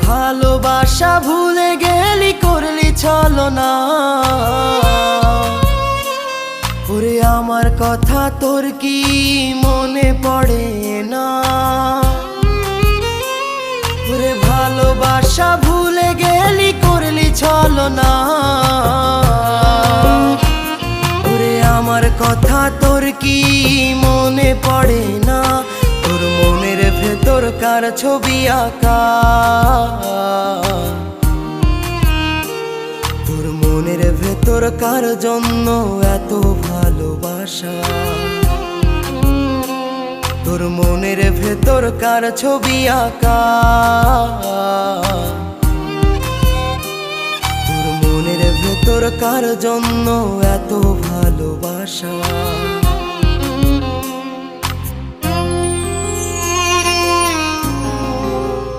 ভালোবাসা ভুলে গেলি করলি ছলনা, ওরে আমার কথা তোর কি মনে পড়ে না? ওরে ভালোবাসা ভুলে গেলি করলি ছলনা, ওরে আমার কথা তোর কি মনে পড়ে না? তোর মনের ভেতর কার ছবি আঁকা, তোর মনের ভেতর কার জন্য এত ভালোবাসা? তোর মনের ভেতর কার ছবি আঁকা, তোর মনের ভেতর কার জন্য এত ভালোবাসা?